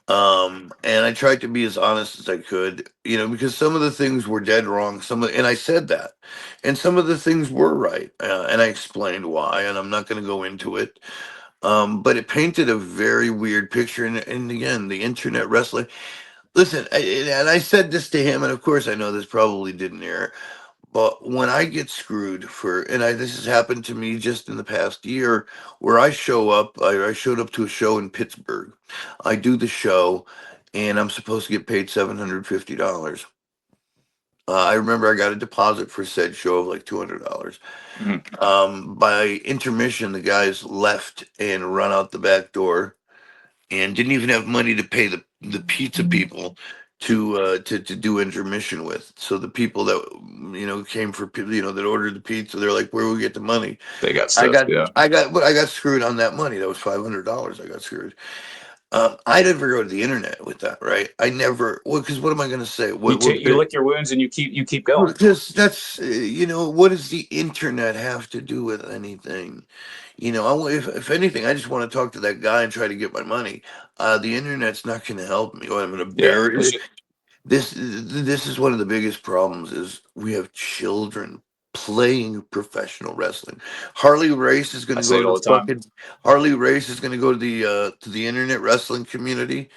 And I tried to be as honest as I could, because some of the things were dead wrong. And I said that, and some of the things were right, and I explained why. And I'm not going to go into it. But it painted a very weird picture. And again, the internet wrestling. Listen, and I said this to him, and of course, I know this probably didn't air. But when I get screwed this has happened to me just in the past year, where I show up, I showed up to a show in Pittsburgh. I do the show, and I'm supposed to get paid $750. I remember I got a deposit for said show of like $200. By intermission, the guys left and run out the back door and didn't even have money to pay the pizza people to do intermission with. So the people that came for that ordered the pizza, they're like, "Where will we get the money?" They got I stuff. got Yeah. I got screwed on that money. That was $500. I got screwed. I never go to the internet with that, right? I never. Well, because what am I going to say? You lick your wounds and you keep going. Because that's what does the internet have to do with anything? If anything, I just want to talk to that guy and try to get my money. The internet's not going to help me. I'm going to Yeah. bury it. This is one of the biggest problems is we have children playing professional wrestling. Harley Race is going I to say go it to all the the time. fucking Harley Race is going to go to the internet wrestling community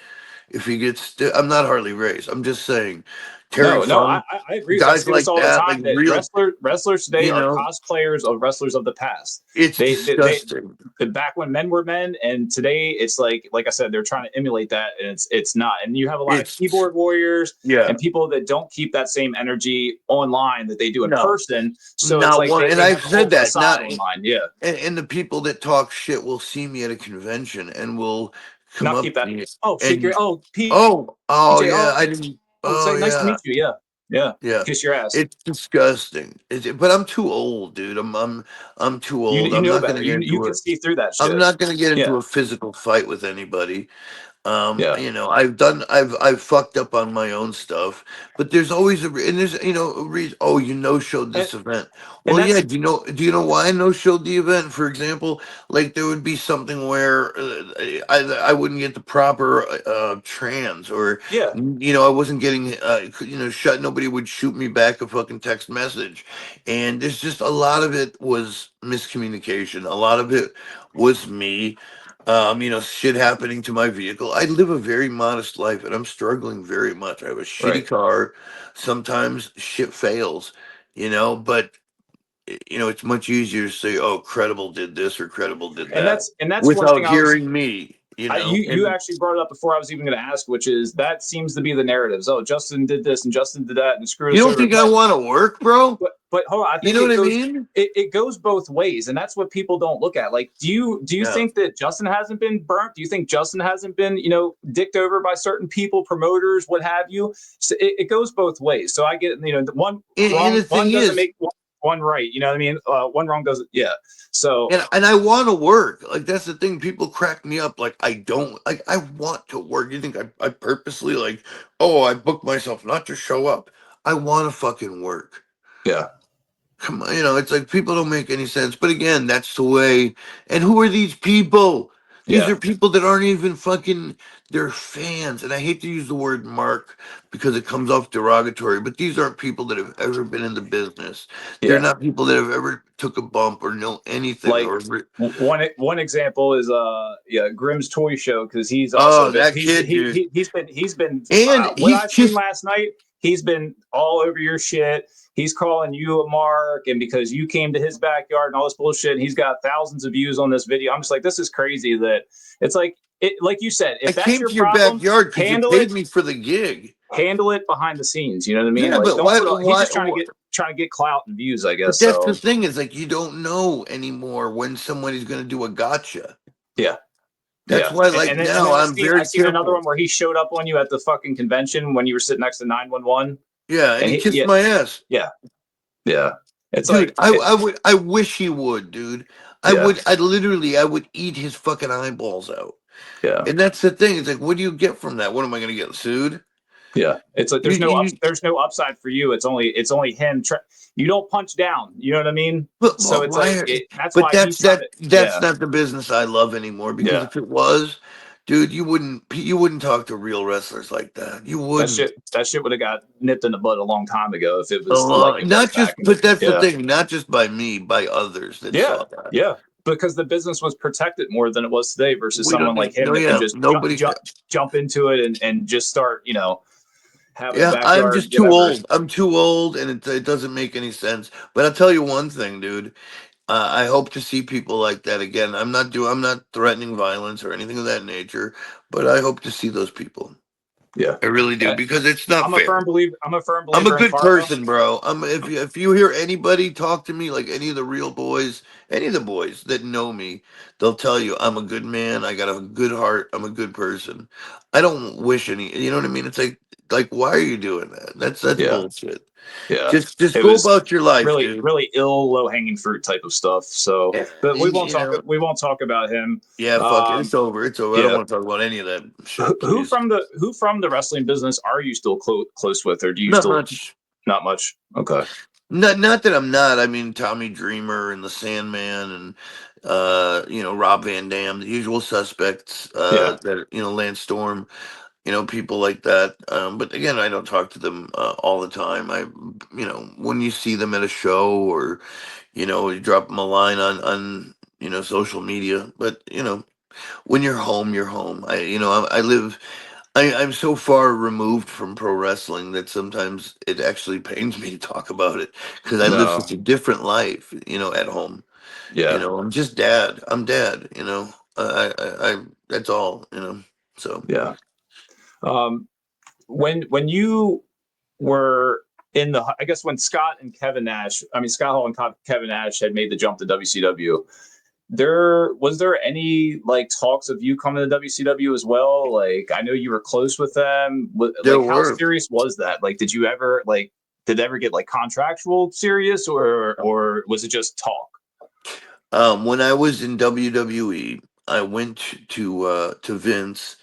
if he gets. I'm not Harley Race. I'm just saying Terry No, Funk, I agree. I guys say this like all the that, like time that real. wrestlers today You are know, cosplayers of wrestlers of the past. it's They disgusting. back when men were men, and today it's like I said, they're trying to emulate that, and it's not. And you have a lot of It's keyboard warriors yeah. and people that don't keep that same energy online that they do in No, person. So it's not like one. And they I've have a whole said that. facade Not online. Yeah, and the people that talk shit will see me at a convention and will come not up keep to that. me Oh, shake your and PJ. oh yeah, I Oh, didn't. say Oh nice to yeah, meet you. Yeah, yeah. yeah. Kiss your ass. It's disgusting. But I'm too old, dude. I'm too old. You know better. You can see through that I'm shit. not gonna get into Yeah, a physical fight with anybody. yeah. I've fucked up on my own stuff, but there's always and there's a reason. Oh, you no showed And, this event. and Well, yeah. that's Do you know why I no showed the event? For example, like there would be something where I wouldn't get the proper trans, or yeah. I wasn't getting shut. Nobody would shoot me back a fucking text message, and there's just a lot of it was miscommunication. A lot of it was me shit happening to my vehicle. I live a very modest life and I'm struggling very much. I have a Right. shitty car. Sometimes shit fails, but it's much easier to say, oh, Credible did this or Credible did that And that's one without thing hearing me, you and actually brought it up before I was even going to ask, which is that seems to be the narratives. Oh, Justin did this and Justin did that and screwed you us don't over. think I want to work, bro? But hold on, I You think know what I mean? it goes both ways, and that's what people don't look at. Like, do you Yeah. think that Justin hasn't been burnt? Do you think Justin hasn't been dicked over by certain people, promoters, what have you? So it goes both ways. So I get the one And wrong the one thing doesn't is, make one right. You know what I mean? One wrong doesn't. Yeah. So and I want to work. Like that's the thing. People crack me up. Like I don't like. I want to work. You think I purposely like? Oh, I booked myself not to show up. I want to fucking work. yeah, Come on, it's like people don't make any sense. But again, that's the way. And who are these people? These yeah, are people that aren't even fucking. They're fans, and I hate to use the word mark because it comes off derogatory. But these aren't people that have ever been in the business. They're yeah. not people that have ever took a bump or know anything Like or. one example is Grimm's toy show, because he's also Oh, been that kid, dude. he's been And what he's I've seen just, last night, he's been all over your shit. He's calling you a mark, and because you came to his backyard and all this bullshit, and he's got thousands of views on this video. I'm just like, this is crazy. That it's like you said, I if that's came your to your problem, backyard because you handle paid it me for the gig. handle it behind the scenes. You know what I mean? Yeah, Like, but don't why, put he's why, just trying to get clout and views, I but guess. that's the So thing is like, you don't know anymore when somebody's going to do a gotcha. yeah. That's Yeah, why, and, like, and then and now then I'm I very seen another careful. one where he showed up on you at the fucking convention when you were sitting next to 911, Yeah, and and he kissed yeah, my ass. yeah, yeah. It's Dude, like I wish he would, dude. yeah, I would eat his fucking eyeballs out. yeah, And that's the thing. It's like, what do you get from that? What am I going to get sued? yeah. It's like You, you, there's no upside for you. It's only him. You don't punch down. You know what I mean? So but it's why? like that's But why he's trying to. that's Yeah, not the business I love anymore. Because yeah, if it was, Dude, you wouldn't talk to real wrestlers like that. You wouldn't. That shit would have got nipped in the bud a long time ago if it was like it was Not back just, in the but that's the yeah. thing. Not just by me, by others that Yeah, saw that. yeah. Because the business was protected more than it was today versus We don't someone like need. him No, that can yeah, just nobody. jump into it and just start, having a Yeah, I'm backyard, just too whatever. old. I'm too old, and it doesn't make any sense. But I'll tell you one thing, dude. I hope to see people like that again. I'm not threatening violence or anything of that nature, but I hope to see those people. Yeah. I really do, because it's not fair. I'm a firm I'm a believer in good karma. person, bro. If you hear anybody talk to me, like any of the real boys, any of the boys that know me, they'll tell you I'm a good man. I got a good heart. I'm a good person. I don't wish any. You know what I mean? It's like why are you doing that? That's Yeah. bullshit. Yeah. Just It go was about your life, really, dude. really ill, low hanging fruit type of stuff. So, Yeah, but and you know, we won't talk about him. yeah, fuck it. Um, It's over. It's over. I don't yeah. want to talk about any of that shit, please. Who from the wrestling business are you still close with, or do you Not still much. not much? Okay. Not that I'm not. I mean, Tommy Dreamer and the Sandman and Rob Van Dam, the usual suspects. Yeah. That Lance Storm, people like that. But again, I don't talk to them all the time. When you see them at a show, or you drop them a line on social media. But when you're home, you're home. I live. I'm so far removed from pro wrestling that sometimes it actually pains me to talk about it, because I live No. such a different life, at home. Yeah. I'm just dad. I'm dad. That's all. So Yeah. Um, when you were in the, I guess when Scott Hall and Kevin Nash had made the jump to WCW, there any like talks of you coming to WCW as well? Like, I know you were close with them. there Like, how were. serious was that? Like, did it ever get like contractual serious, or was it just talk? When I was in WWE, I went to Vince.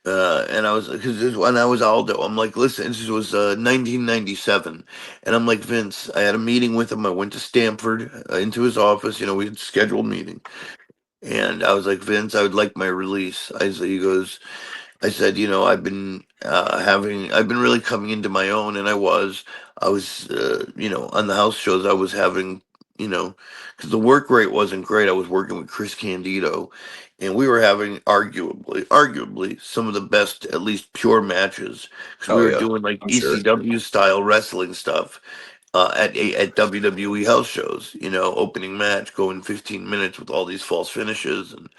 And I was, because when I was Aldo, I'm like, listen, this was 1997, and I'm like, Vince, I had a meeting with him. I went to Stanford, into his office. We had scheduled meeting, and I was like, Vince, I would like my release. He goes, I said, I've been really coming into my own, and I was, on the house shows, I was having, because the work rate wasn't great. I was working with Chris Candido, and we were having arguably some of the best, at least pure matches, because we Oh were yeah, doing like I'm sure. ECW style wrestling stuff. At WWE house shows, opening match, going 15 minutes with all these false finishes and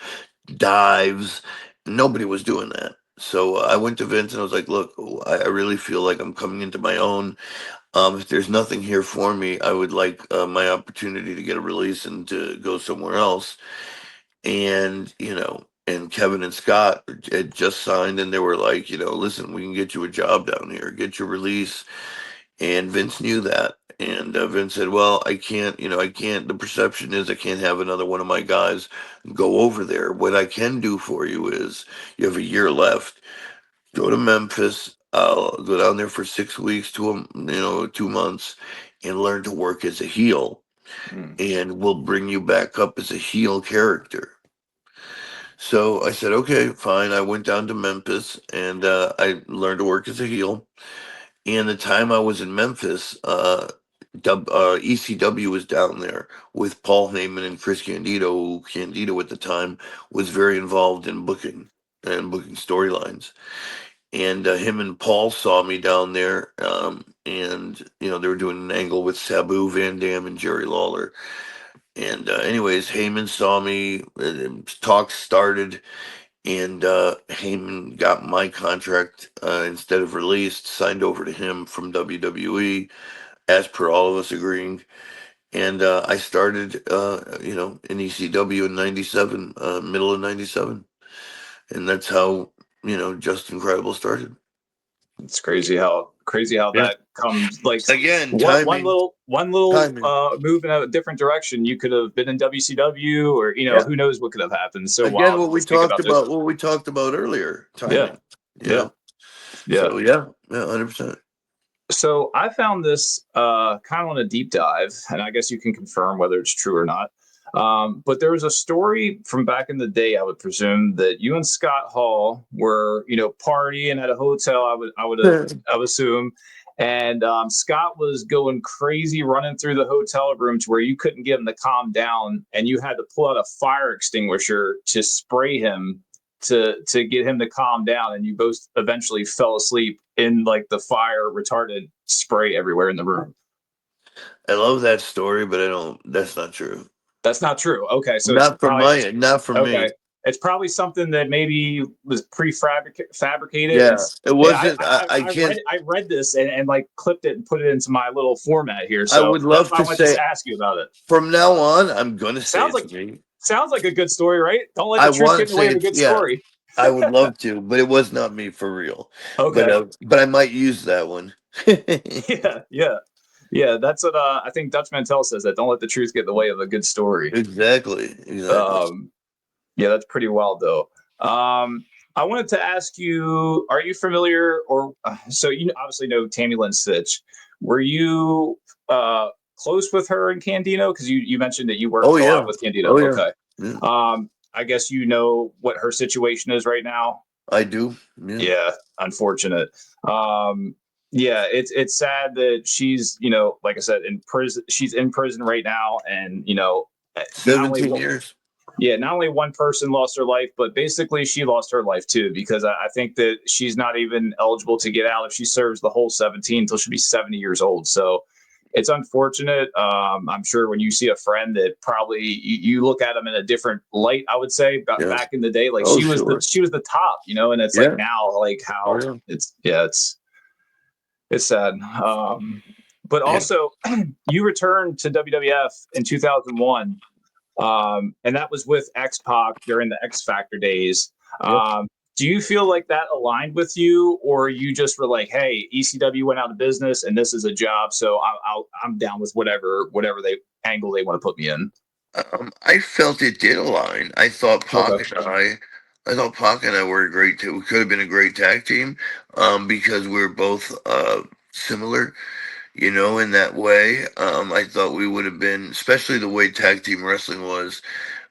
dives. Nobody was doing that. So I went to Vince and I was like, look, I really feel like I'm coming into my own. If there's nothing here for me, I would like my opportunity to get a release and to go somewhere else. And Kevin and Scott had just signed, and they were like, listen, we can get you a job down here, get your release. And Vince knew that. And Vince said, well, I can't, I can't. The perception is I can't have another one of my guys go over there. What I can do for you is you have a year left. Go to Memphis. I'll go down there for 6 weeks to 2 months, and learn to work as a heel. Mm. And we'll bring you back up as a heel character. So I said, okay, fine. I went down to Memphis, and I learned to work as a heel. And the time I was in Memphis, ECW was down there with Paul Heyman and Chris Candido, who Candido at the time was very involved in booking and booking storylines. And him and Paul saw me down there, and they were doing an angle with Sabu, Van Dam, and Jerry Lawler. And anyways, Heyman saw me. Talks started, and Heyman got my contract, instead of released, signed over to him from WWE, as per all of us agreeing. And I started, in ECW in '97, middle of '97, and that's how Justin Credible started. It's crazy how Yeah. that comes like Again, one timing, little timing. move in a different direction. You could have been in WCW, or Yeah. who knows what could have happened. So Again, wild to just think about this. what we talked about earlier, Yeah, timing. You yeah, know. yeah. So yeah, 100%. So I found this kind of on a deep dive, and I guess you can confirm whether it's true or not. But there was a story from back in the day, I would presume, that you and Scott Hall were, partying at a hotel. I would assume, and Scott was going crazy, running through the hotel room to where you couldn't get him to calm down, and you had to pull out a fire extinguisher to spray him to get him to calm down, and you both eventually fell asleep in like the fire retardant spray everywhere in the room. I love that story, but that's not true. That's not true. Okay, so not for me. It's probably something that maybe was fabricated. Yeah, it wasn't. I read this and like clipped it and put it into my little format here. So I would love to say, ask you about it. From now on, I'm going to say sounds like a good story, right? Don't let the truth get in the way of a good story. I would love to, but it was not me for real. Okay, but I might use that one. Yeah, that's what I think Dutch Mantel says, that don't let the truth get in the way of a good story. Exactly. Yeah, that's pretty wild though. I wanted to ask you, are you familiar so you obviously know Tammy Lynn Stitch. Were you close with her in Candino? Because you mentioned that you worked a lot with Candino. Okay. Yeah. I guess you know what her situation is right now. I do. Yeah, unfortunate. Yeah, it's sad that she's, like I said, in prison. She's in prison right now, and 17 years. Yeah, not only one person lost her life, but basically she lost her life too, because I think that she's not even eligible to get out if she serves the whole 17 until she'll be 70 years old. So it's unfortunate. I'm sure when you see a friend that probably you look at them in a different light, I would say back in the day, like she was the top, and it's like now, like how it's sad. But also you returned to WWF in 2001. And that was with XPac during the X Factor days. Do you feel like that aligned with you, or you just were like, "Hey, ECW went out of business, and this is a job, so I'm down with whatever angle they want to put me in"? I felt it did align. I thought Pac and I were a great team. We could have been a great tag team, because we were both similar. In that way. I thought we would have been, especially the way tag team wrestling was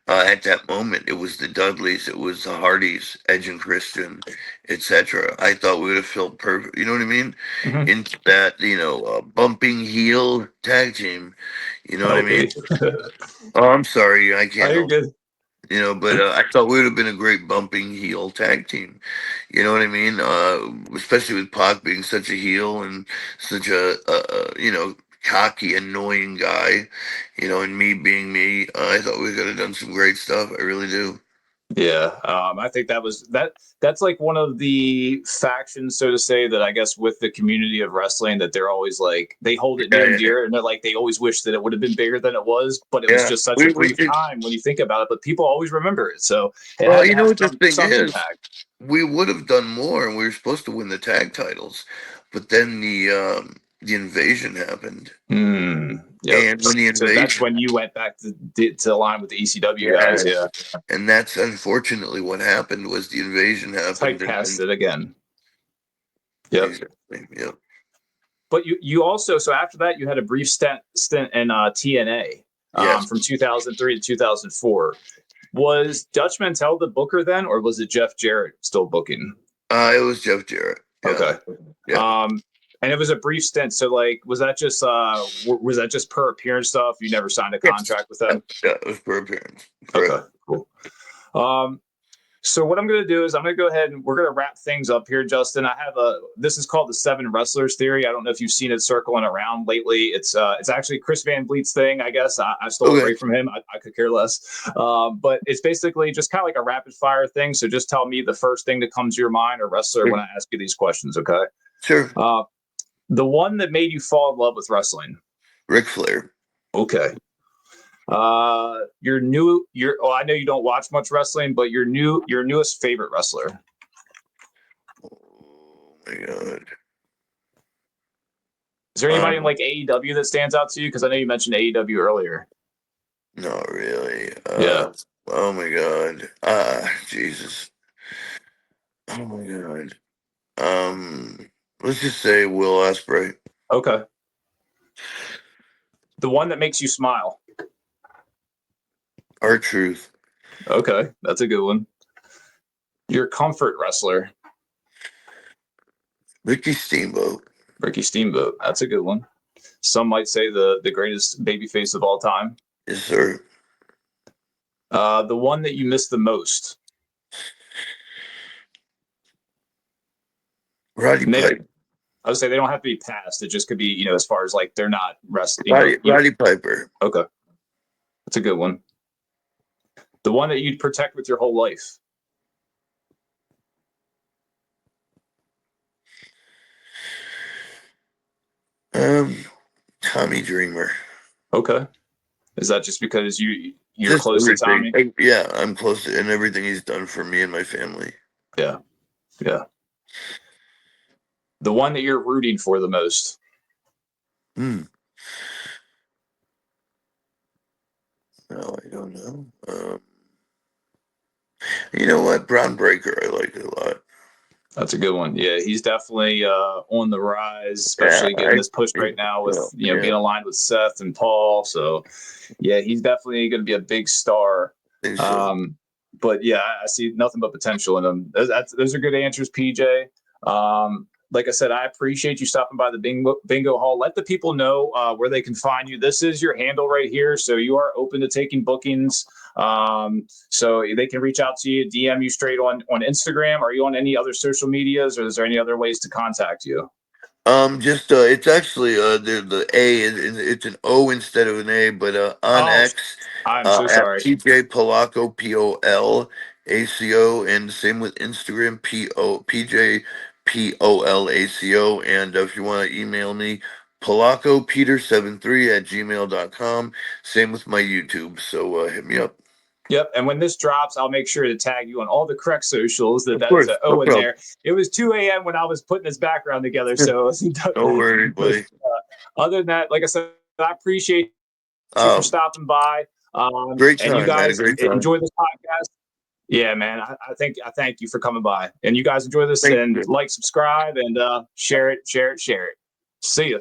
at that moment. It was the Dudleys, it was the Hardys, Edge and Christian, etc. I thought we would have felt perfect. You know what I mean? Mm-hmm. Into that, bumping heel tag team. You know what I mean? Oh, I'm sorry, I can't. You're good. But I thought we would have been a great bumping heel tag team. You know what I mean? Especially with Pac being such a heel and such a cocky, annoying guy. And me being me. I thought we could have done some great stuff. I really do. Yeah, I think that's like one of the factions, so to say, that I guess with the community of wrestling, that they're always like, they hold it near and dear, and they're like, they always wish that it would have been bigger than it was, but it was just such a brief time when you think about it, but people always remember it. So what the thing is, we would have done more, and we were supposed to win the tag titles, but then the invasion happened. Yep. And when the invasion, so that's when you went back to align with the ECW guys. Yeah. And that's unfortunately what happened, was the invasion happened. Typecast it again. Yep. Exactly. Yep. But you also, so after that, you had a brief stint in TNA from 2003 to 2004. Was Dutch Mantel the booker then, or was it Jeff Jarrett still booking? It was Jeff Jarrett. Yeah. Okay. Yeah. And it was a brief stint. So, like, was that just per appearance stuff? You never signed a contract with them? Yeah, it was per appearance. Correct. Okay, cool. So what I'm going to do is I'm going to go ahead and we're going to wrap things up here, Justin. This is called the 7 Wrestlers Theory. I don't know if you've seen it circling around lately. It's actually Chris Van Vliet's thing, I guess. I stole it right from him. I could care less. But it's basically just kind of like a rapid fire thing. So just tell me the first thing that comes to your mind, or wrestler, when I ask you these questions, okay? Sure. The one that made you fall in love with wrestling? Ric Flair. Okay. I know you don't watch much wrestling, but your newest favorite wrestler? Oh my God. Is there anybody in like AEW that stands out to you? Because I know you mentioned AEW earlier. Not really. Yeah. Oh my God. Jesus. Oh my God. Let's just say Will Ospreay. Okay. The one that makes you smile? R-Truth. Okay, that's a good one. Your comfort wrestler. Ricky Steamboat. Ricky Steamboat. That's a good one. Some might say the greatest babyface of all time. Yes, sir. The one that you miss the most. Roddy Piper. I would say they don't have to be past. It just could be, as far as like they're not wrestling. Roddy Piper. Okay, that's a good one. The one that you'd protect with your whole life. Tommy Dreamer. Okay, is that just because you're Just close to Tommy? Yeah, I'm close to, and everything he's done for me and my family. Yeah. The one that you're rooting for the most. No, I don't know. You know what? Brown Breaker, I like it a lot. That's a good one. Yeah, he's definitely on the rise, especially getting this push right now with being aligned with Seth and Paul. So, yeah, he's definitely going to be a big star. But yeah, I see nothing but potential in him. Those are good answers, PJ. Like I said, I appreciate you stopping by the bingo hall. Let the people know where they can find you. This is your handle right here, so you are open to taking bookings. So they can reach out to you, DM you straight on Instagram. Are you on any other social medias, or is there any other ways to contact you? It's actually the A, it's an O instead of an A, but on X, I'm so sorry. PJ Polaco, POLACO, and same with Instagram, PJ POLACO, and if you want to email me, PolacoPeter73@gmail.com. Same with my YouTube, so hit me up. Yep. And when this drops, I'll make sure to tag you on all the correct socials. That's an O no in there. It was 2 a.m. when I was putting this background together. So don't worry, buddy. Other than that, like I said, I appreciate you for stopping by. Great time, and you guys man. enjoy this podcast. Yeah, man. I thank you for coming by. And you guys enjoy this and like, subscribe, and share it. See ya.